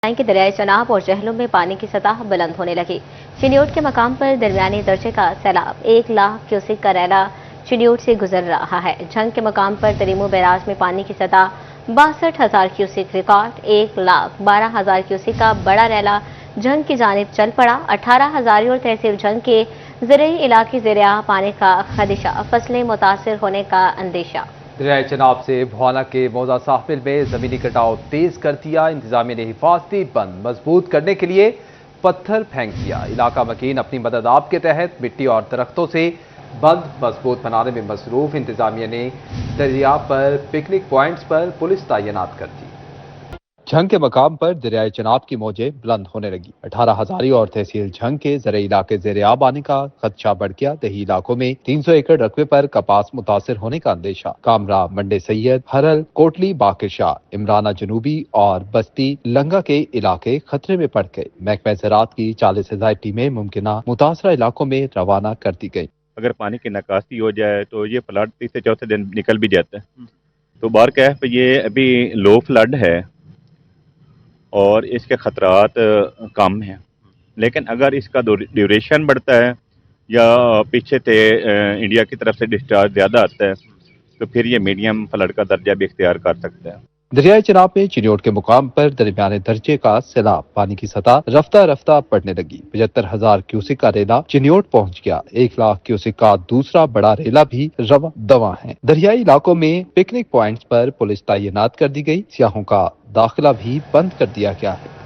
कि दरियाए चनाब और जहलम में पानी की सतह बुलंद होने लगी। चिन्योट के मकाम पर दरमियानी दर्जे का सैलाब 1 लाख क्यूसिक का रैला चिन्योट से गुजर रहा है। झंग के मकाम पर तरीमो बैराज में पानी की सतह 62,000 क्यूसिक रिकॉर्ड। 1,12,000 क्यूसिक का बड़ा रैला झंग की जानिब चल पड़ा। 18 हजारी और तहसील झंग के ज़रई इलाके ज़ेरिया पानी का खदशा, फसलें मुतासर होने का अंदेशा। दरियाए चनाब से भुआना के मौजा साहिल में जमीनी कटाव तेज कर दिया। इंतजामिया ने हिफाजती बंद मजबूत करने के लिए पत्थर फेंक दिया। इलाका मकीन अपनी मदद आप के तहत मिट्टी और दरख्तों से बंद मजबूत बनाने में मसरूफ। इंतजामिया ने दरिया पर पिकनिक पॉइंट्स पर पुलिस तैनात कर दी। झंग के मकाम पर दरियाए चनाब की मौजें बुलंद होने लगी। 18 हजारी और तहसील झंग के ज़रई इलाके ज़ेरे आब आने का खदशा बढ़ गया। दही इलाकों में 300 एकड़ रकबे पर कपास मुतासिर होने का अंदेशा। कामरा, मंडे सैयद, हरल, कोटली, बाकिशा, इमराना जनूबी और बस्ती लंगा के इलाके खतरे में पड़ गए। महकमा ज़राअत की 40 से ज़ायद टीमें मुमकिना मुतासरा इलाकों में रवाना कर दी गई। अगर पानी की निकासी हो जाए तो ये फ्लड तीसरे चौथे दिन निकल भी जाता है। तो बारकैफ ये अभी लो फ्लड है और इसके खतरात कम हैं, लेकिन अगर इसका ड्यूरेशन बढ़ता है या पीछे से इंडिया की तरफ से डिस्चार्ज ज़्यादा आता है तो फिर ये मीडियम फ्लड का दर्जा भी इख्तियार कर सकता है। दरियाए चनाब में चिन्योट के मुकाम पर दरमियाने दर्जे का सैलाब, पानी की सतह रफ्ता रफ्ता बढ़ने लगी। 75,000 क्यूसिक का रेला चिन्योट पहुंच गया। 1 लाख क्यूसिक का दूसरा बड़ा रेला भी रवा दवा है। दरियाई इलाकों में पिकनिक पॉइंट्स पर पुलिस तैनात कर दी गई। सियाहों का दाखिला भी बंद कर दिया गया है।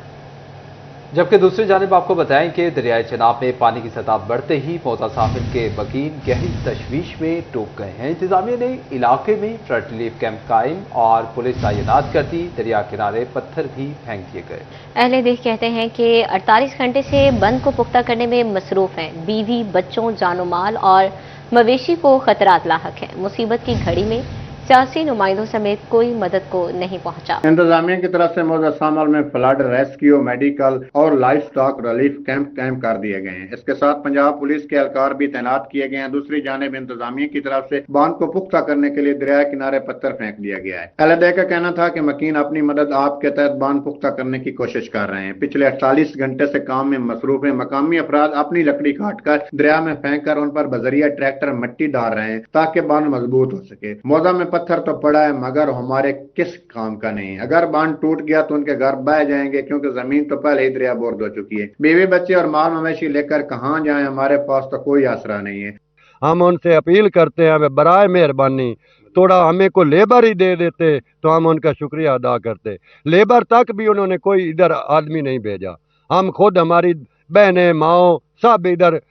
जबकि दूसरी जानिब आपको बताएं कि दरियाए चनाब में पानी की सतह बढ़ते ही मौजा साहिल के मकीन गहरी तशवीश में डूब गए हैं। इंतजामिया ने इलाके में फ्लड रिलीफ कैंप कायम और पुलिस तैनात कर दी। दरिया किनारे पत्थर भी फेंक दिए गए। अहले देश कहते हैं कि 48 घंटे से बंद को पुख्ता करने में मसरूफ हैं। बीवी, बच्चों, जानो माल और मवेशी को खतरात लाहक हैं। मुसीबत की घड़ी में सियासी नुमाइंदों समेत कोई मदद को नहीं पहुंचा। इंतजामिया की तरफ से मौजूदा सामल में फ्लड रेस्क्यू, मेडिकल और लाइफ स्टॉक रिलीफ कैंप कायम कर दिए गए हैं। इसके साथ पंजाब पुलिस के एहलकार भी तैनात किए गए हैं। दूसरी जानिब इंतजामिया की तरफ से बांध को पुख्ता करने के लिए दरिया किनारे पत्थर फेंक दिया गया है। अहलदे का कहना था कि मकीन अपनी मदद आप के तहत बांध पुख्ता करने की कोशिश कर रहे हैं। पिछले 48 घंटे से काम में मसरूफ है। मकामी अफराद अपनी लकड़ी काट कर दरिया में फेंक कर उन पर बजरिया ट्रैक्टर मिट्टी डाल रहे हैं ताकि बांध मजबूत हो सके। मौजा में पत्थर तो पड़ा है मगर हमारे किस काम का नहीं। अगर बांध टूट गया तो उनके घर बह जाएंगे क्योंकि जमीन तो पहले ही दरिया बोर्द हो चुकी है। बीवी, बच्चे और माल मवेशी लेकर कहां जाएं, हमारे पास तो कोई आसरा नहीं है। हम उनसे अपील करते हैं, बराए मेहरबानी थोड़ा हमें को लेबर ही दे देते तो हम उनका शुक्रिया अदा करते। लेबर तक भी उन्होंने कोई इधर आदमी नहीं भेजा। हम खुद, हमारी बहनें, माओ सब इधर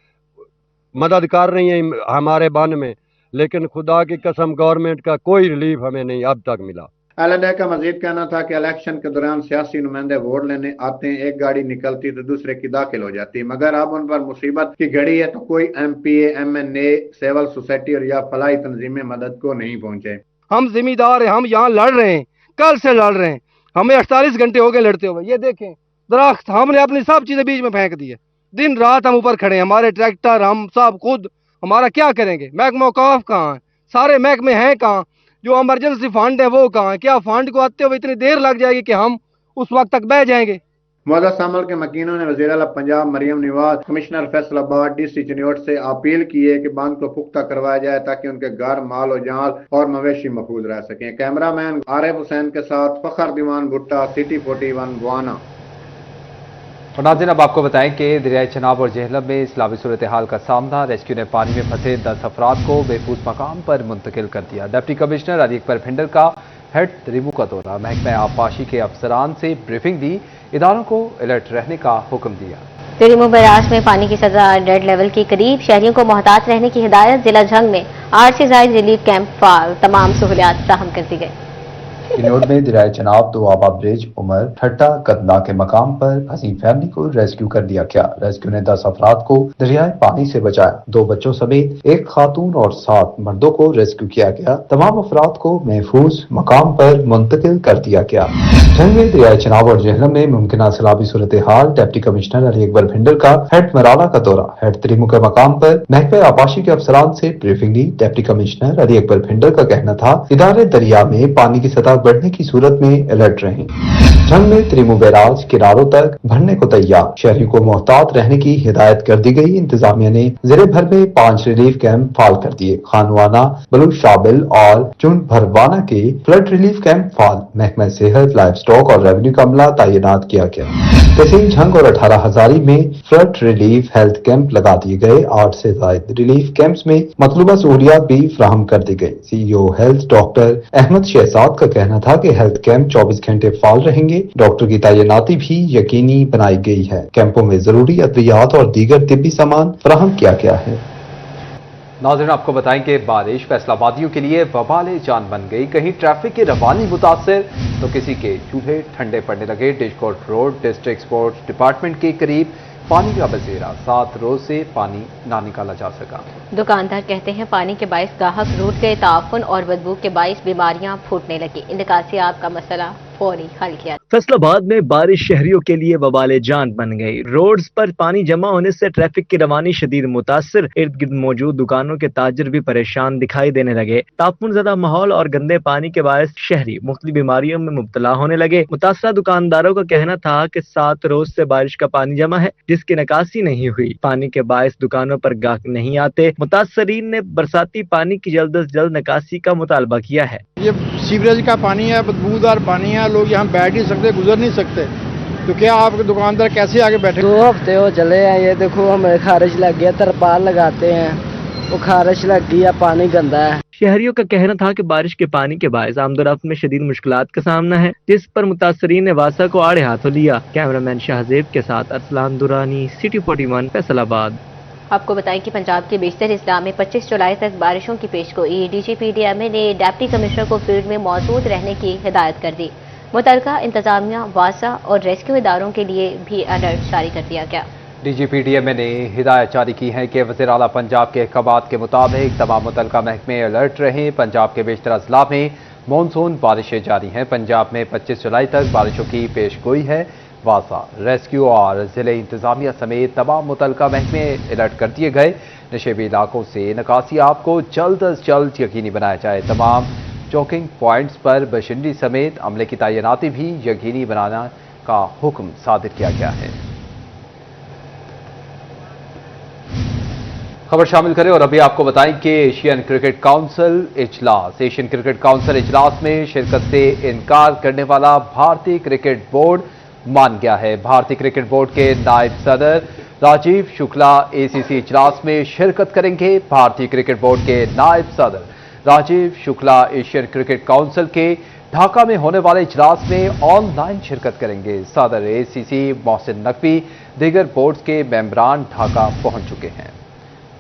मदद कर रही हैं हमारे बन में, लेकिन खुदा की कसम गवर्नमेंट का कोई रिलीफ हमें नहीं अब तक मिला। अहलदे का मजीद कहना था कि इलेक्शन के दौरान सियासी नुमाइंदे वोट लेने आते हैं, एक गाड़ी निकलती तो दूसरे की दाखिल हो जाती, मगर अब उन पर मुसीबत की घड़ी है तो कोई MPA, MNA, सिविल सोसाइटी और या फलाही तंजीमें मदद को नहीं पहुंचे। हम जिम्मेदार हैं, हम यहाँ लड़ रहे हैं, कल से लड़ रहे हैं। हमें 48 घंटे हो गए लड़ते हुए। ये देखें दरख्त हमने अपनी सब चीजें बीच में फेंक दी है। दिन रात हम ऊपर खड़े हैं, हमारे ट्रैक्टर, हम सब खुद, हमारा क्या करेंगे? महकमा औकाफ कहाँ है? सारे महकमे हैं कहाँ? जो इमरजेंसी फंड है वो कहाँ है? क्या फंड को आते हुए इतनी देर लग जाएगी कि हम उस वक्त तक बह जाएंगे? मौजूदा सामल के मकीनों ने वज़ीर आला पंजाब मरियम नवाज, कमिश्नर फैसलाबाद, DC चिन्योट से अपील की है कि बांध को पुख्ता करवाया जाए ताकि उनके घर, माल और जाल और मवेशी महफूज रह सकें। कैमरामैन आरिफ हुसैन के साथ फखर दीवान भुट्टा, सिटी 41 बुआना। और नाज़रीन, अब आपको बताएं कि दरियाए चनाब और जहलम में इस्लामी सूरत हाल का सामना। रेस्क्यू ने पानी में फंसे 10 अफराद को महफूज मकाम पर मुंतकिल कर दिया। डिप्टी कमिश्नर अली अकबर भिंडर का हेड तरीमू का दौरा, महकमा आबपाशी के अफसरान से ब्रीफिंग दी, इदारों को अलर्ट रहने का हुक्म दिया। तरीमू बैराज में पानी की सतह डेड लेवल के करीब, शहरियों को मोहतात रहने की हिदायत। जिला झंग में 8 से ज़ायद रिलीफ कैंप फाल, तमाम सहूलियात फराहम कर दी गई। चिन्योट में दरियाए चनाब तो आबा ब्रिज, उमर, ठट्टा, कदना के मकाम पर फंसी फैमिली को रेस्क्यू कर दिया गया। रेस्क्यू ने 10 अफराद को दरियाए पानी से बचाया। 2 बच्चों समेत 1 खातून और 7 मर्दों को रेस्क्यू किया गया। तमाम अफराद को महफूज मकाम पर मुंतकिल कर दिया गया। जंग में दरियाए चनाब और जहलम में मुमकिन सैलाबी सूरत हाल, डिप्टी कमिश्नर अली अकबर भिंडर का हेड मराला का दौरा, हेड तरीमू के मकाम पर महकमा आबपाशी के अफसरान से ब्रीफिंग ली। डिप्टी कमिश्नर अली अकबर भिंडर का कहना था इदारे दरिया में पानी की सतह बढ़ने की सूरत में अलर्ट रहें। झंग में त्रिमू बैराज किनारों तक भरने को तैयार, शहरियों को मोहतात रहने की हिदायत कर दी गई। इंतजामिया ने जिले भर में 5 रिलीफ कैंप फाल कर दिए। खानवाना, बलूच शाबिल और चुन भरवाना के फ्लड रिलीफ कैंप फाल। महकमा सेहत, लाइफ स्टॉक और रेवेन्यू का अमला तैनात किया गया। तहसील झंग और 18 हजारी में फ्लड रिलीफ हेल्थ कैंप लगा दिए गए। 8 से ज्यादा रिलीफ कैंप्स में मतलूबा सहूलियात भी फराहम कर दी गई। CEO health doctor Ahmed Shahzad का कहना था कि हेल्थ कैंप 24 घंटे फाल रहेंगे। डॉक्टर की तैनाती भी यकीनी बनाई गई है। कैंपों में जरूरी अद्वियात और दीगर तिब्बी सामान फराहम किया गया है। नाज़रीन, आपको बताएं कि बारिश फैसलाबादियों के लिए वबाले जान बन गई। कहीं ट्रैफिक की रवानी मुतासर तो किसी के चूल्हे ठंडे पड़ने लगे। डिशकोट रोड डिस्ट्रिक्ट स्पोर्ट्स डिपार्टमेंट के करीब पानी का बसेरा, 7 रोज से पानी ना निकाला जा सका। दुकानदार कहते हैं पानी के बाइस ग्राहक रूठ गए। ताफुन और बदबू के बाइस बीमारियां फूटने लगी। निकासी आब का मसला फौरी हल किया। फैसलाबाद में बारिश शहरियों के लिए वबाले जान बन गई। रोड्स पर पानी जमा होने से ट्रैफिक की रवानी शदीद मुतासर। इर्द गिर्द मौजूद दुकानों के ताजर भी परेशान दिखाई देने लगे। तापुन ज़दा माहौल और गंदे पानी के बायस शहरी मुख्तलिफ बीमारियों में मुब्तला होने लगे। मुतासरा दुकानदारों का कहना था कि 7 रोज से बारिश का पानी जमा है, जिसकी निकासी नहीं हुई। पानी के बायस दुकानों पर गाहक नहीं आते। मुतासरीन ने बरसाती पानी की जल्द अज जल्द निकासी का मुतालबा किया है। ये सीवरेज का पानी है, बदबूदार पानी है, लोग यहाँ बैठ नहीं सकते, गुजर नहीं सकते। तो क्या आपके दुकानदार कैसे आगे बैठे? 2 हफ्ते हो चले हैं, ये देखो हमें खारिश लग गया। तरपाल लगाते हैं, वो खारिश लग गई है, पानी गंदा है। शहरियों का कहना था कि बारिश के पानी के बायस आमदोरफ्त में शदीद मुश्किलात का सामना है, जिस पर मुतासरीन ने वासा को आड़े हाथों लिया। कैमरामैन शाहजेब के साथ अरसलान दुरानी, सिटी 41, फैसलाबाद। आपको बताएं कि पंजाब के बेशतर इस्लाम में 25 जुलाई तक बारिशों की पेशगोई। DGPDMA ने डिप्टी कमिश्नर को फील्ड में मौजूद रहने की हिदायत कर दी। मुतलका इंतजामिया, वासा और रेस्क्यू इदारों के लिए भी अलर्ट जारी कर दिया गया। DGPDMA ने हिदायत जारी की है कि वज़ीर आला पंजाब के अहकामात के मुताबिक तमाम मुतलका महकमे अलर्ट रहें। पंजाब के बेशतर अजला में मानसून बारिशें जारी हैं। पंजाब में 25 जुलाई तक बारिशों की पेशगोई है। वासा, रेस्क्यू और जिले इंतजामिया समेत तमाम मुतलका महकमे अलर्ट कर दिए गए। नशेबी इलाकों से निकासी आपको जल्द अज जल्द यकीनी बनाया जाए। तमाम चौकिंग पॉइंट्स पर बशिंदगी समेत अमले की तैनाती भी यकीनी बनाने का हुक्म सादिर किया गया है। खबर शामिल करें और अभी आपको बताएं कि एशियन क्रिकेट काउंसिल इजलास। एशियन क्रिकेट काउंसिल इजलास में शिरकत से इनकार करने वाला भारतीय क्रिकेट बोर्ड मान गया है। भारतीय क्रिकेट बोर्ड के नायब सदर राजीव शुक्ला ACC इजलास में शिरकत करेंगे। भारतीय क्रिकेट बोर्ड के नायब सदर Rajiv Shukla Asian Cricket Council के ढाका में होने वाले इजलास में ऑनलाइन शिरकत करेंगे। सदर ACC मोहसिन नकवी दीगर बोर्ड के मेंबरान ढाका पहुंच चुके हैं।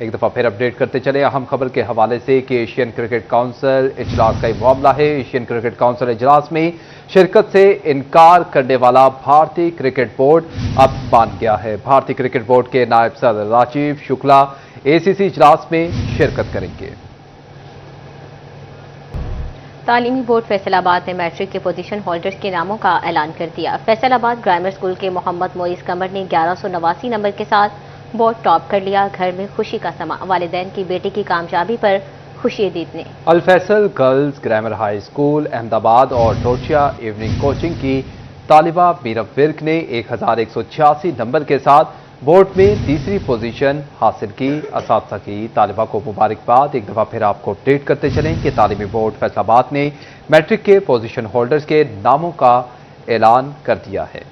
एक दफा फिर अपडेट करते चले अहम खबर के हवाले से कि एशियन क्रिकेट काउंसिल इजलास का मामला है। एशियन क्रिकेट काउंसिल इजलास में शिरकत से इनकार करने वाला भारतीय क्रिकेट बोर्ड अब मान गया है। भारतीय क्रिकेट बोर्ड के नायब सदर राजीव शुक्ला ACC इजलास में शिरकत करेंगे। तालीमी बोर्ड फैसलाबाद ने मैट्रिक के पोजीशन होल्डर्स के नामों का ऐलान कर दिया। फैसलाबाद ग्रामर स्कूल के मोहम्मद मोइज कमर ने 1189 नंबर के साथ बोर्ड टॉप कर लिया। घर में खुशी का समा, वालिदैन की बेटी की कामयाबी पर खुशी दीदने। Al Faisal girls grammar high school Ahmedabad और टोचिया इवनिंग कोचिंग की तालिबा मीरब विर्क ने 1186 नंबर के साथ बोर्ड में तीसरी पोजीशन हासिल की। असातिज़ा की तालिबा को मुबारकबाद। एक दफ़ा फिर आपको अपडेट करते चलें कि तालीमी बोर्ड फैसलाबाद ने मैट्रिक के पोजीशन होल्डर्स के नामों का ऐलान कर दिया है।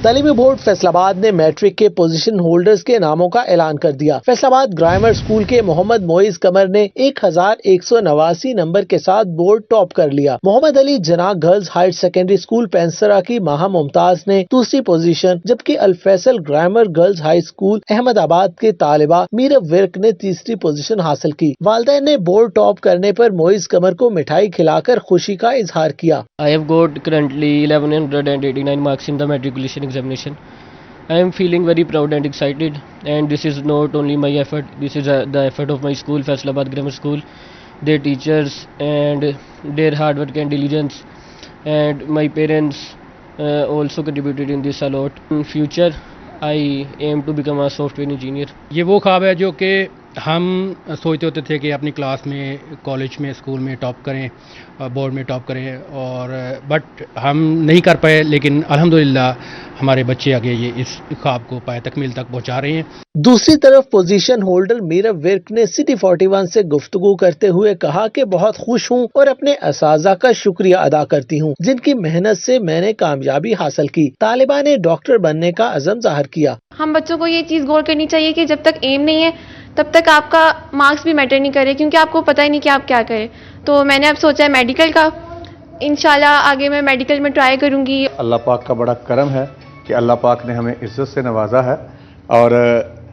तालीमी बोर्ड फैसलाबाद ने मैट्रिक के पोजीशन होल्डर्स के नामों का ऐलान कर दिया। फैसलाबाद ग्रामर स्कूल के मोहम्मद मोइज कमर ने 1189 नंबर के साथ बोर्ड टॉप कर लिया। Mohammad Ali Jinnah girls higher secondary school Pansra की माहा मुमताज ने दूसरी पोजीशन, जबकि Al Faisal grammar girls high school Ahmedabad के तालिबा मीरब विर्क ने तीसरी पोजीशन हासिल की। वालिदैन ने बोर्ड टॉप करने पर मोइज कमर को मिठाई खिलाकर खुशी का इजहार किया। I have got currently 1189 marks in the matriculation examination. I am feeling very proud and excited, and this is not only my effort, this is the effort of my school, Faisalabad Grammar School, their teachers and their hard work and diligence, and my parents also contributed in this a lot. In future I aim to become a software engineer. ये वो ख्वाब है जो कि हम सोचते होते थे कि अपनी क्लास में, कॉलेज में, स्कूल में टॉप करें, बोर्ड में टॉप करें, और बट हम नहीं कर पाए, लेकिन अल्हम्दुलिल्लाह हमारे बच्चे आगे ये इस ख्वाब को पाए तकमील तक पहुंचा रहे हैं। दूसरी तरफ पोजीशन होल्डर मीरब विर्क ने सिटी 41 से गुफ्तगू करते हुए कहा कि बहुत खुश हूं और अपने असाजा का शुक्रिया अदा करती हूं, जिनकी मेहनत से मैंने कामयाबी हासिल की। तालिबा ने डॉक्टर बनने का अज़म जाहिर किया। हम बच्चों को ये चीज़ गौर करनी चाहिए कि जब तक एम नहीं है तब तक आपका मार्क्स भी मैटर नहीं करे, क्योंकि आपको पता ही नहीं कि आप क्या करें। तो मैंने अब सोचा है मेडिकल का, इंशाल्लाह आगे मैं मेडिकल में ट्राई करूंगी। अल्लाह पाक का बड़ा करम है कि अल्लाह पाक ने हमें इज्जत से नवाजा है, और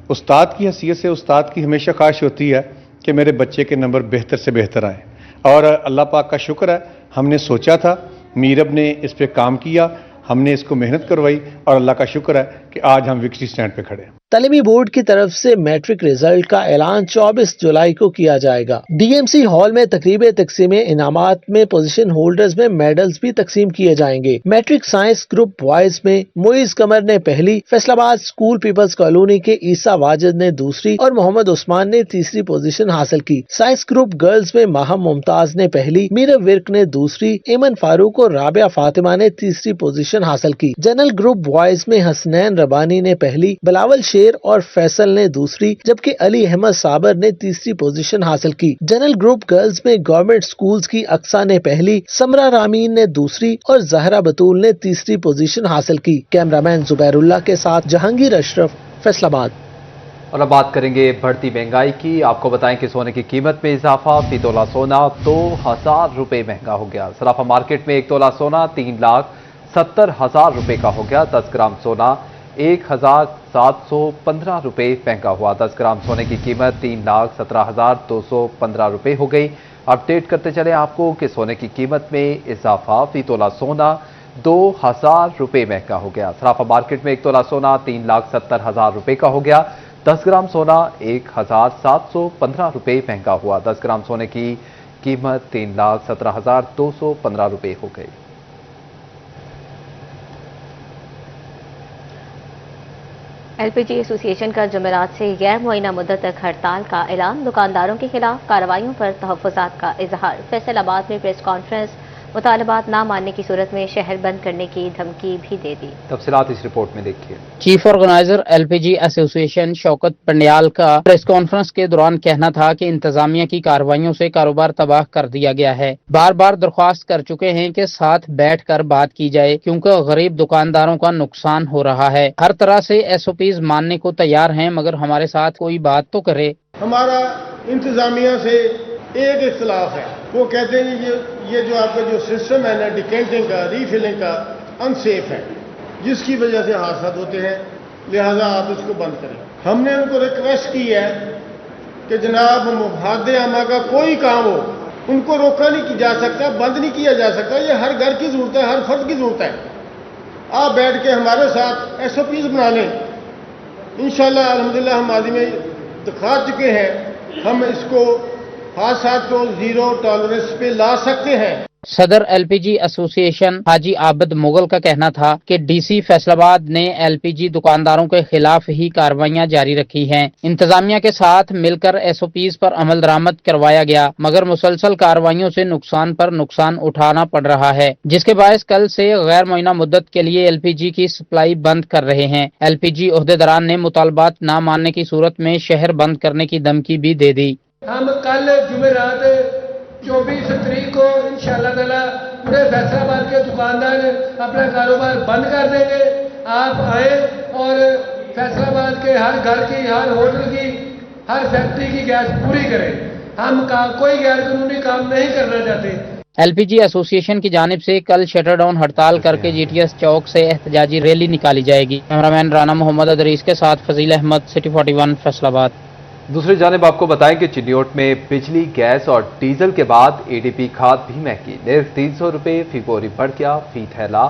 उस्ताद की हैसियत से उस्ताद की हमेशा ख्वाहिश होती है कि मेरे बच्चे के नंबर बेहतर से बेहतर आए, और अल्लाह पाक का शुक्र है हमने सोचा था, मीरब ने इस पे काम किया, हमने इसको मेहनत करवाई, और अल्लाह का शुक्र है कि आज हम विक्ट्री स्टैंड पे खड़े हैं। तालीमी बोर्ड की तरफ से मैट्रिक रिजल्ट का ऐलान 24 जुलाई को किया जाएगा। डीएमसी हॉल में तकरीब तकसीम इनामात में पोजीशन होल्डर्स में मेडल्स भी तकसीम किए जाएंगे। मैट्रिक साइंस ग्रुप बॉयज में मोइज कमर ने पहली, फैसलाबाद स्कूल पीपल्स कॉलोनी के ईसा वाजिद ने दूसरी और मोहम्मद उस्मान ने तीसरी पोजीशन हासिल की। साइंस ग्रुप गर्ल्स में माहम मुमताज ने पहली, मीरब विर्क ने दूसरी, एमन फारूक और राबिया फातिमा ने तीसरी पोजीशन हासिल की। जनरल ग्रुप बॉयज में हसनैन रबानी ने पहली, बिलावल और फैसल ने दूसरी, जबकि अली अहमद साबर ने तीसरी पोजीशन हासिल की। जनरल ग्रुप गर्ल्स में गवर्नमेंट स्कूल्स की अक्सा ने पहली, समरा रामीन ने दूसरी और जहरा बतूल ने तीसरी पोजीशन हासिल की। कैमरामैन जुबैरुल्लाह के साथ जहांगीर अशरफ, फैसलाबाद। और अब बात करेंगे बढ़ती महंगाई की। आपको बताएं कि सोने की कीमत में इजाफा, फी तोला सोना 2000 रुपए महंगा हो गया। सराफा मार्केट में 1 तोला सोना 3,70,000 रुपए का हो गया। 10 ग्राम सोना 1,715 रुपए महंगा हुआ। 10 ग्राम सोने की कीमत 3,17,215 रुपए हो गई। अपडेट करते चले आपको कि सोने की कीमत में इजाफा, फी तोला सोना 2,000 रुपए महंगा हो गया। सराफा मार्केट में 1 तोला सोना 3,70,000 रुपए का हो गया। 10 ग्राम सोना 1,715 रुपए महंगा हुआ। 10 ग्राम सोने की कीमत 3,17,215 रुपए हो गई। एलपीजी एसोसिएशन का जुमेरात से गैर मुअय्यना मुद्दत तक हड़ताल का ऐलान। दुकानदारों के खिलाफ कार्रवाइयों पर तहफ़्फ़ुज़ात का इजहार। फैसलाबाद में प्रेस कॉन्फ्रेंस। मुतालबात ना मानने की सूरत में शहर बंद करने की धमकी भी दे दी। तफसीलात इस रिपोर्ट में देखिए। Chief organiser LPG association Shaukat Pandiyal का प्रेस कॉन्फ्रेंस के दौरान कहना था कि इंतजामिया की कार्रवाइयों से कारोबार तबाह कर दिया गया है। बार बार दरख्वास्त कर चुके हैं कि साथ बैठ कर बात की जाए, क्योंकि गरीब दुकानदारों का नुकसान हो रहा है। हर तरह से एसओपीज मानने को तैयार हैं, मगर हमारे साथ कोई बात तो करे। हमारा इंतजामिया से एक इख्तलाफ है, वो कहते हैं ये जो आपका जो सिस्टम है ना डिकेंटिंग का, रीफिलिंग का, अनसेफ है, जिसकी वजह से हादसा होते हैं, लिहाजा आप इसको बंद करें। हमने उनको रिक्वेस्ट की है कि जनाब मुफाद आमा का कोई काम हो, उनको रोका नहीं जा सकता, बंद नहीं किया जा सकता। ये हर घर की जरूरत है, हर फर्द की जरूरत है। आप बैठ के हमारे साथ एसओपीज बना लें। इंशाल्लाह अल्हम्दुलिल्लाह हम माजी में दिखा चुके हैं, हम इसको हादसात को जीरो टॉलरेंस पे ला सकते हैं। सदर एलपीजी एसोसिएशन हाजी आबिद मुगल का कहना था कि डीसी फैसलाबाद ने एलपीजी दुकानदारों के खिलाफ ही कार्रवाइयां जारी रखी हैं। इंतजामिया के साथ मिलकर एसओपीज पर अमल दरामद करवाया गया, मगर मुसलसल कार्रवाइयों से नुकसान पर नुकसान उठाना पड़ रहा है, जिसके बायस कल से गैर मुअय्यना मुद्दत के लिए एलपीजी की सप्लाई बंद कर रहे हैं। एलपीजी ओहदेदारान ने मुतालबात न मानने की सूरत में शहर बंद करने की धमकी भी दे दी। हम कल जुमेरात 24 तारीख को इंशाअल्लाह ताला पूरे फैसलाबाद के दुकानदार अपना कारोबार बंद कर देंगे। आप आए और फैसलाबाद के हर घर की, हर होटल की, हर फैक्ट्री की गैस पूरी करें। हम कोई गैर कानूनी काम नहीं करना चाहते। एलपीजी एसोसिएशन की जानिब से कल शटर डाउन हड़ताल करके जीटीएस चौक से एहतजाजी रैली निकाली जाएगी। कैमरामैन राना मोहम्मद अदरीस के साथ फजील अहमद, सिटी 41 फैसलाबाद। दूसरी जानिब आपको बताएं कि चिन्योट में बिजली, गैस और डीजल के बाद एडीपी खाद भी महंगी। निर्ख 300 रुपये फी बोरी बढ़ गया। फी थैला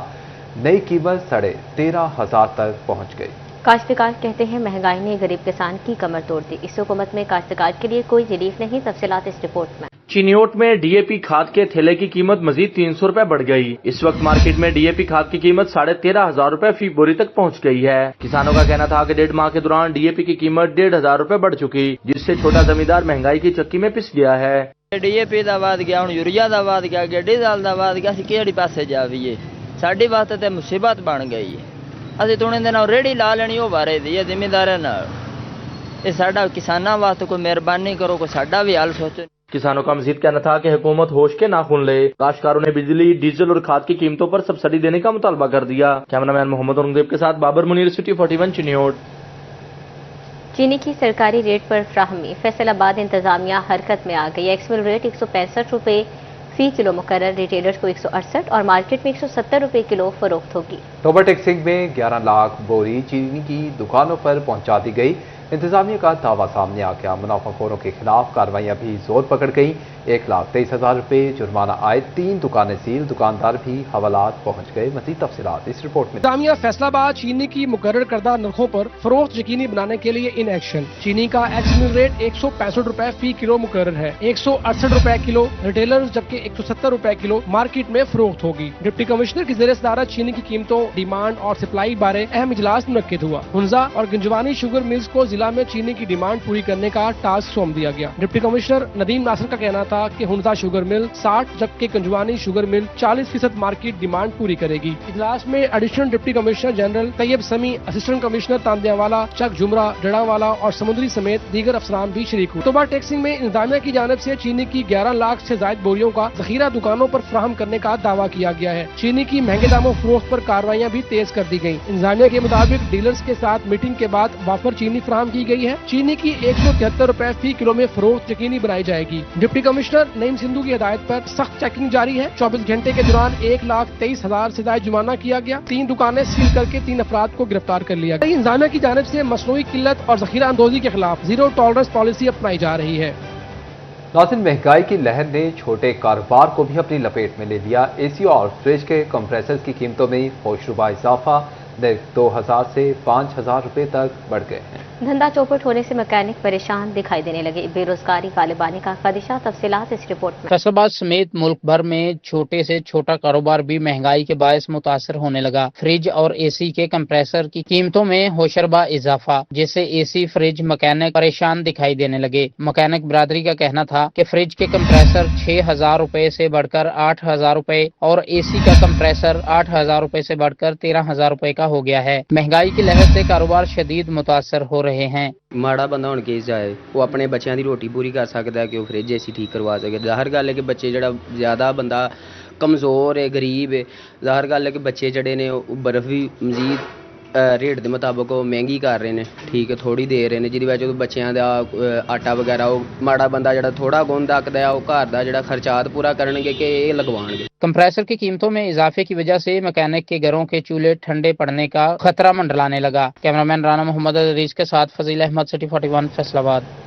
नई कीमत 13,500 तक पहुंच गई। काश्तकार कहते हैं महंगाई ने गरीब किसान की कमर तोड़ दी। इस हुकूमत में काश्तकार के लिए कोई रिलीफ नहीं। तफसीलात इस रिपोर्ट में। चिन्योट में डीएपी खाद के थैले की कीमत मजीद 300 रुपए बढ़ गई। इस वक्त मार्केट में डीएपी खाद की कीमत 13,500 रुपए फी बोरी तक पहुंच गई है। किसानों का कहना था कि 1.5 माह के दौरान डीएपी की कीमत 1,500 रुपए बढ़ चुकी, जिससे छोटा जमींदार महंगाई की चक्की में पिस गया है। डीएपी ਦਾ ਵਧ ਗਿਆ, ਹੁਣ ਯੂਰੀਆ ਦਾ ਵਧ ਗਿਆ, ਡੀਜ਼ਲ ਦਾ ਵਧ ਗਿਆ, ਅਸੀਂ ਕਿਹੜੀ ਪਾਸੇ ਜਾਵੀਏ? ਸਾਡੇ ਵਾਸਤੇ ਤੇ ਮੁਸੀਬਤ ਬਣ ਗਈ ਹੈ। ਅਸੀਂ ਤੁਣੇ ਦੇ ਨਾਲ ਰੇੜੀ ਲਾ ਲੈਣੀ ਉਹ ਬਾਰੇ ਦੀ ਹੈ ਜ਼ਿਮੀਂਦਾਰਾਂ ਨਾਲ। ਇਹ ਸਾਡਾ ਕਿਸਾਨਾਂ ਵਾਸਤੇ ਕੋਈ ਮਿਹਰਬਾਨੀ ਕਰੋ, ਕੋਈ ਸਾਡਾ ਵੀ ਹਾਲ सोचो। किसानों का मजीद कहना था कि हुकूमत होश के नाखून ले। काश्तकारों ने बिजली, डीजल और खाद की कीमतों पर सब्सिडी देने का मुतालबा कर दिया। कैमरामैन मोहम्मद औरंगजेब के साथ बाबर मुनीर, सिटी 41 चिन्योट। चीनी की सरकारी रेट पर फ्राहमी, फैसलाबाद इंतजामिया हरकत में आ गई। एक्समिल रेट 165 रुपए फी किलो मुकर्रर, रिटेलर्स को 168 और मार्केट में 170 रुपए किलो फरोख्त होगी। टोबर टैक्सिंग में 11 लाख बोरी चीनी की दुकानों पर पहुंचा दी गई। इंतजामिया का दावा सामने आ गया। मुनाफाखोरों के खिलाफ कार्रवाइयां भी जोर पकड़ गई। 1,23,000 रुपए जुर्माना आए, 3 दुकानें सील, दुकानदार भी हवालात पहुंच गए। मजीद तफसीलात इस रिपोर्ट में। इंतजामिया फैसलाबाद चीनी की मुकर्रर करदा नरखों पर फरोख्त यकीनी बनाने के लिए इन एक्शन। चीनी का एक्समिल रेट 165 रुपए फी किलो मुकर्रर है, 168 रुपए किलो रिटेलर्स, जबकि 170 रुपए किलो मार्केट में फरोख्त होगी। डिप्टी कमिश्नर की ज़ेर सदारत चीनी की कीमतों, डिमांड और सप्लाई बारे अहम इजलास मुनक्किद हुआ। हुंजा और गंजवानी शुगर मिल्स को जिला में चीनी की डिमांड पूरी करने का टास्क सौंप दिया गया। डिप्टी कमिश्नर नदीम नासिर का कहना था कि हुंजा शुगर मिल 60 जबकि Ganjwani sugar mill 40% market demand पूरी करेगी। इजलास में additional deputy commissioner general Tayyab Sami, assistant commissioner तांदियावाला, चक जुमरा, डड़ावाला और समुद्री समेत दीगर अफसरान भी शरीक हुए। टोबर टैक्सिंग में इंतजामिया की जानिब से चीनी की 11 लाख से ज्यादा बोरियों का जखीरा दुकानों पर फराहम करने का दावा किया गया है। चीनी की महंगे दामों फरोख्त पर कार्रवाइयां भी तेज कर दी गयी। इंतजामिया के मुताबिक डीलर्स के साथ मीटिंग के बाद वाफर चीनी फराहम की गई है। चीनी की 173 रुपए फी किलो में फरोख्त यकीनी बनाई जाएगी। डिप्टी कमिश्नर नईम सिंधु की हिदायत पर सख्त चेकिंग जारी है। 24 घंटे के दौरान 1,23,000 से ज्यादा जुर्माना किया गया। 3 दुकानें सील करके 3 अफराद को गिरफ्तार कर लिया गया। इंतजामिया की जानिब से मसनूई किल्लत और जखीरा अंदोजी के खिलाफ जीरो टॉलरेंस पॉलिसी अपनाई जा रही है। नाज़रीन, महंगाई की लहर ने छोटे कारोबार को भी अपनी लपेट में ले लिया। एसी और फ्रिज के कंप्रेसर्स की कीमतों में होशरुबा इजाफा 2,000 से 5,000 रुपए तक बढ़ गए हैं। धंधा चौपट होने से मैकेनिक परेशान दिखाई देने लगे। बेरोजगारी गालिबानी का खदशा, तफसीलात इस रिपोर्ट में। फैसलाबाद समेत मुल्क भर में छोटे से छोटा कारोबार भी महंगाई के बायस मुतासर होने लगा। फ्रिज और एसी के कंप्रेसर की कीमतों में होशरबा इजाफा, जिससे एसी फ्रिज मैकेनिक परेशान दिखाई देने लगे। मैकेनिक बरादरी का कहना था कि फ्रिज के कंप्रेसर 6,000 रुपए से बढ़कर 8,000 रुपए और एसी का कंप्रेसर 8,000 रुपए से बढ़कर 13,000 रुपए का हो गया है। महंगाई की लहर से कारोबार शदीद मुतासर हो रहे हैं। माड़ा बंदा हुण केस जाए वो अपने बच्चों की रोटी पूरी कर सकता है कि वो फ्रिज एसी ठीक करवा सके। ज़ाहिर गल है कि बच्चे जो ज़्यादा बंदा कमज़ोर है, गरीब है, ज़ाहिर गल है कि बच्चे जड़े ने बर्फ भी मजीद रेट के मुताबिक वो महंगी कर रहे हैं, ठीक है, थोड़ी दे रहे हैं, जिहदी वजह तो बच्चों का आटा वगैरह वो माड़ा बंदा जो थोड़ा गुण तकदा है वो घर का जो खर्चात पूरा करनगे कि ये लगवाएंगे। कंप्रेसर की कीमतों में इजाफे की वजह से मैकेनिक के घरों के चूल्हे ठंडे पड़ने का खतरा मंडराने लगा। कैमरामैन राना मोहम्मद अजीज के साथ फजील अहमद, सिटी 41 फैसलाबाद।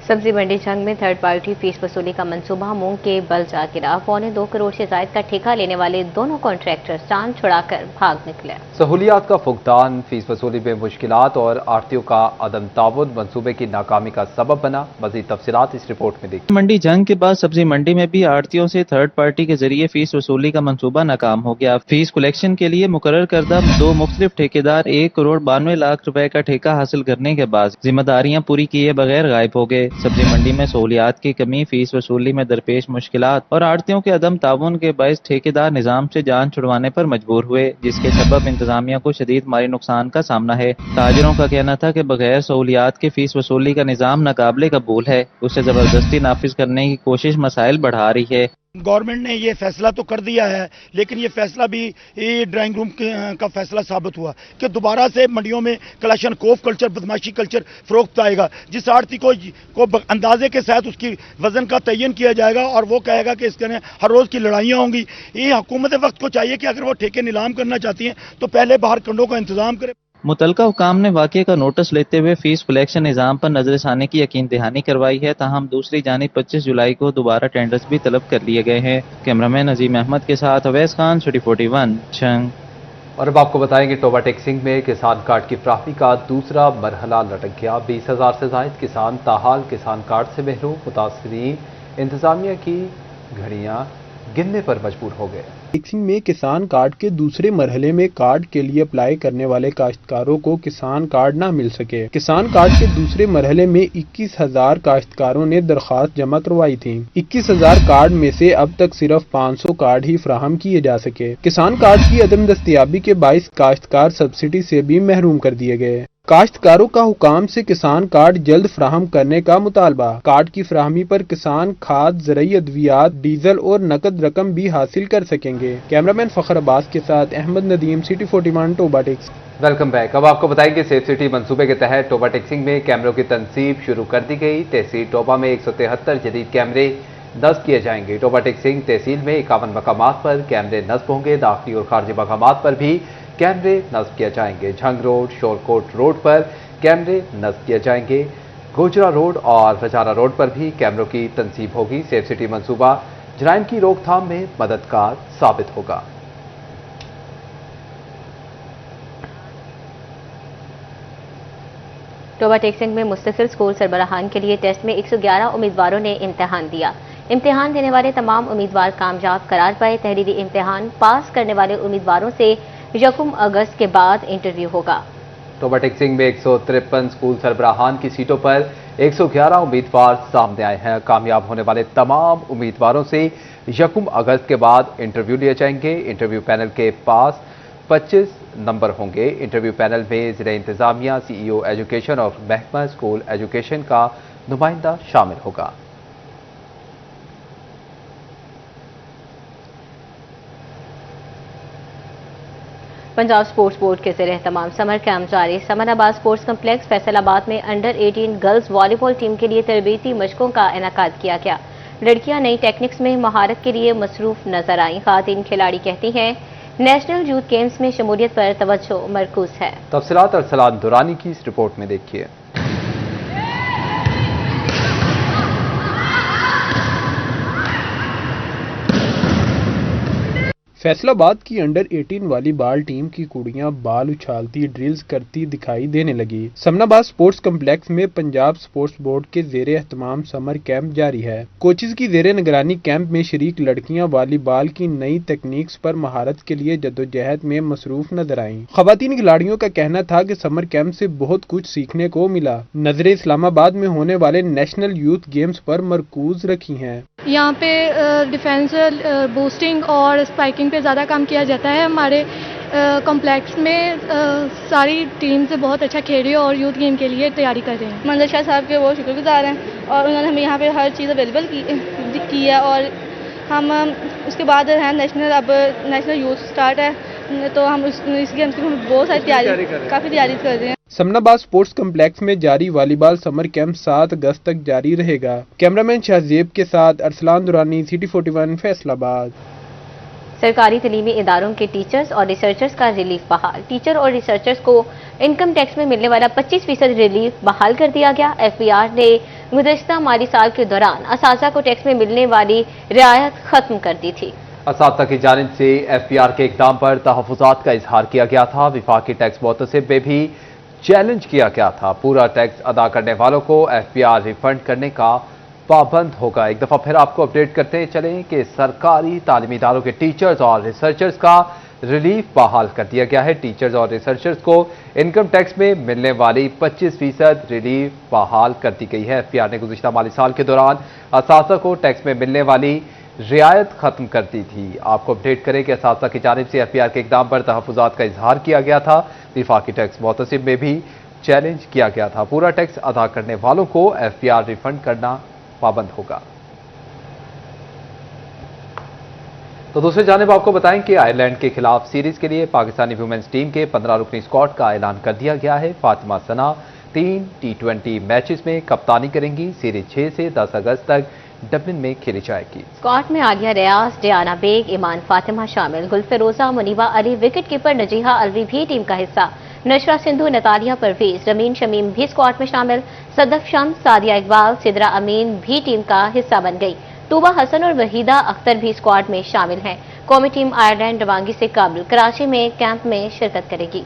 सब्जी मंडी जंग में थर्ड पार्टी फीस वसूली का मंसूबा मुंह के बल जा गिरा। 2.25 करोड़ से जायद का ठेका लेने वाले दोनों कॉन्ट्रैक्टर जान छुड़ाकर भाग निकले। सहूलियात का फुकदान, फीस वसूली में मुश्किलात और आड़तियों का अदम ताउन मंसूबे की नाकामी का सबब बना। मजीद तफसीलात इस रिपोर्ट में देखिए। मंडी जंग के बाद सब्जी मंडी में भी आड़तियों से थर्ड पार्टी के जरिए फीस वसूली का मंसूबा नाकाम हो गया। फीस कलेक्शन के लिए मुकर्रर करदा 2 मुख्तलिफ ठेकेदार 1 करोड़ 92 लाख रुपए का ठेका हासिल करने के बाद जिम्मेदारियां पूरी किए बगैर गायब हो गए। सब्जी मंडी में सहूलियात की कमी, फीस वसूली में दरपेश मुश्किलात और आड़तियों के अदम ताउन के बायस ठेकेदार निजाम से जान छुड़वाने पर मजबूर हुए, जिसके सबब इंतजामिया को शदीद माली नुकसान का सामना है। ताजरों का कहना था कि बगैर सहूलियात के फीस वसूली का निजाम नाकाबिले कबूल है, उसे जबरदस्ती नाफिज करने की कोशिश मसाइल बढ़ा रही है। गवर्नमेंट ने ये फैसला तो कर दिया है, लेकिन ये फैसला भी ड्राइंग रूम का फैसला साबित हुआ कि दोबारा से मंडियों में कलेक्शन कोफ कल्चर, बदमाशी कल्चर फरोख्त आएगा। जिस आड़ती को अंदाजे के साथ उसकी वजन का तयन किया जाएगा और वो कहेगा कि इसके हर रोज़ की लड़ाइयाँ होंगी। ये हुकूमत वक्त को चाहिए कि अगर वो ठेके नीलाम करना चाहती हैं तो पहले बाहर कंडों का इंतजाम करें। मुतलका हुकाम ने वाक़े का नोटिस लेते हुए फीस कलेक्शन निज़ाम पर नजरसानी की यकीन दहानी करवाई है। ताहम दूसरी जानिब 25 जुलाई को दोबारा टेंडर्स भी तलब कर लिए गए हैं। कैमरामैन अजीम अहमद के साथ अवैस खान, सिटी 41 छंग। और अब आपको बताएंगे टोबर टैक्सिंग में किसान कार्ड की फ्राहमी का दूसरा मरहला लटक गया। 20,000 से ज्यादा किसान ताहाल किसान कार्ड से महरूम। मुतासरीन इंतजामिया की घड़ियां गिनने पर मजबूर हो गए। टेक्सिंग में किसान कार्ड के दूसरे मरहले में कार्ड के लिए अप्लाई करने वाले काश्तकारों को किसान कार्ड न मिल सके। किसान कार्ड के दूसरे मरहले में 21,000 काश्तकारों ने दरखास्त जमा करवाई थी। 21,000 कार्ड में से अब तक सिर्फ 500 कार्ड ही फराहम किए जा सके। किसान कार्ड की अदम दस्तयाबी के बाइस काश्तकार सब्सिडी से भी महरूम कर दिए गए। काश्तकारों का हुकाम से किसान कार्ड जल्द फराहम करने का मुतालबा। कार्ड की फराहमी पर किसान खाद, ज़रूरी अद्वियात, डीजल और नकद रकम भी हासिल कर सकेंगे। कैमरामैन फखर अब्बास के साथ अहमद नदीम, सिटी 41 टोबा टेक्स। Welcome back. अब आपको बताएंगे सेफ सिटी मंसूबे के तहत टोबा टेक्सिंग में कैमरों की तनसीब शुरू कर दी गई। तहसील टोबा में 173 जदीद कैमरे नस्ब किए जाएंगे। टोबा टेक्सिंग तहसील में 51 मकामात पर कैमरे नस्ब होंगे। दाखिली और खारजी मकामात पर भी कैमरे नस्ब किए जाएंगे। झंग रोड, शोरकोट रोड पर कैमरे नस्ब किए जाएंगे। गोजरा रोड और रजारा रोड पर भी कैमरों की तनसीब होगी। सेफ सिटी मंसूबा जराइम की रोकथाम में मददगार साबित होगा। टोबा टेक्सिंग में मुस्तकिल स्कूल सरबराहान के लिए टेस्ट में 111 उम्मीदवारों ने इम्तिहान दिया। इम्तिहान देने वाले तमाम उम्मीदवार कामयाब करार पाए। तहरीरी इम्तिहान पास करने वाले उम्मीदवारों से 1 अगस्त के बाद इंटरव्यू होगा। टोबा टेक्सिंग में 153 स्कूल सरबराहान की सीटों पर 111 उम्मीदवार सामने आए हैं। कामयाब होने वाले तमाम उम्मीदवारों से 1 अगस्त के बाद इंटरव्यू लिए जाएंगे। इंटरव्यू पैनल के पास 25 नंबर होंगे। इंटरव्यू पैनल में ज़िला इंतजामिया, CEO एजुकेशन और महकमा स्कूल एजुकेशन का नुमाइंदा शामिल होगा। पंजाब स्पोर्ट्स बोर्ड के ज़रिए तमाम समर कैंप जारी। समनाबाद स्पोर्ट्स कम्प्लेक्स फैसलाबाद में अंडर 18 गर्ल्स वॉलीबॉल टीम के लिए तरबीती मशकों का इनेकाद किया गया। लड़कियां नई टेक्निक्स में महारत के लिए मसरूफ नजर आईं। खातिन खिलाड़ी कहती हैं नेशनल यूथ गेम्स में शमूलियत पर तवज्जो मरकूज है। तफसीलात अरसलान दुरानी की इस रिपोर्ट में देखिए। फैसलाबाद की अंडर 18 वॉलीबॉल टीम की कुड़ियां बाल उछालती ड्रिल्स करती दिखाई देने लगी। समनाबाद स्पोर्ट्स कम्प्लेक्स में पंजाब स्पोर्ट्स बोर्ड के ज़ेरे एहतमाम समर कैंप जारी है। कोचेज की ज़ेरे निगरानी कैंप में शरीक लड़कियां वॉलीबॉल की नई तकनीक्स पर महारत के लिए जद्दोजहद में मसरूफ नजर आईं। खवातीन खिलाड़ियों का कहना था कि समर कैंप से बहुत कुछ सीखने को मिला। नजरें इस्लामाबाद में होने वाले नेशनल यूथ गेम्स पर मरकूज रखी हैं। यहाँ पे डिफेंस बूस्टिंग और स्पाइकिंग पे ज़्यादा काम किया जाता है। हमारे कॉम्प्लेक्स में सारी टीम से बहुत अच्छा खेल रही है और यूथ गेम के लिए तैयारी कर रहे हैं। मंजर शाह साहब के बहुत शुक्रगुजार हैं और उन्होंने हमें यहाँ पे हर चीज़ अवेलेबल की है और हम उसके बाद है नेशनल, अब नेशनल यूथ स्टार्ट है तो हम इस गेम्स की बहुत सारी काफ़ी तैयारी कर रहे हैं। समनाबाद स्पोर्ट्स कम्प्लेक्स में जारी वॉलीबॉल समर कैंप 7 अगस्त तक जारी रहेगा। कैमरामैन शाहजेब के साथ अरसलान दुरानी, सिटी 41 फैसलाबाद। सरकारी तलीमी इदारों के टीचर्स और रिसर्चर्स का रिलीफ बहाल। टीचर और रिसर्चर्स को इनकम टैक्स में मिलने वाला 25% रिलीफ बहाल कर दिया गया। FBR ने गुज़श्ता माली साल के दौरान असातिज़ा को टैक्स में मिलने वाली रियायत खत्म कर दी थी। असातिज़ा की जानिब से FBR के इक़दाम पर तहफ़्फ़ुज़ात का इजहार किया गया था। वफाकी टैक्स मुतसिब में भी चैलेंज किया गया था। पूरा टैक्स अदा करने वालों को FBR रिफंड करने का पाबंद होगा। एक दफ़ा फिर आपको अपडेट करते चलें कि सरकारी तालीमी इदारों के टीचर्स और रिसर्चर्स का रिलीफ बहाल कर दिया गया है। टीचर्स और रिसर्चर्स को इनकम टैक्स में मिलने वाली 25% रिलीफ बहाल कर दी गई है। FBR ने गुज़श्ता माली साल के दौरान असातिज़ा को टैक्स में मिलने वाली रियायत खत्म कर दी थी। आपको अपडेट करें कि असातिज़ा की जानिब से FBR के इक़दाम पर तहफ़्फ़ुज़ात का इजहार किया गया था। वफाकी टैक्स मुतसिब में भी चैलेंज किया गया था। पूरा टैक्स अदा करने वालों को FBR रिफंड करना पाबंद होगा। तो दूसरी जानिब आपको बताएं कि आयरलैंड के खिलाफ सीरीज के लिए पाकिस्तानी वुमेन्स टीम के 15 रुकनी स्क्वाड का ऐलान कर दिया गया है। फातिमा सना 3 T20 मैचेस में कप्तानी करेंगी। सीरीज 6 से 10 अगस्त तक डबलिन में खेली जाएगी। स्क्वाड में आलिया रियाज, डियाना बेग, ईमान फातिमा शामिल। गुलफिरोजा, मुनीबा अली, विकेट कीपर नजीहा अलवी भी टीम का हिस्सा। नशरा सिंधु, नतालिया परवेज, रमीन शमीम भी स्क्वाड में शामिल। सदफ शम्स, सादिया इकबाल, सिदरा अमीन भी टीम का हिस्सा बन गई। तूबा हसन और वहीदा अख्तर भी स्क्वाड में शामिल हैं। कौमी टीम आयरलैंड रवानगी से काबुल, कराची में कैंप में शिरकत करेगी।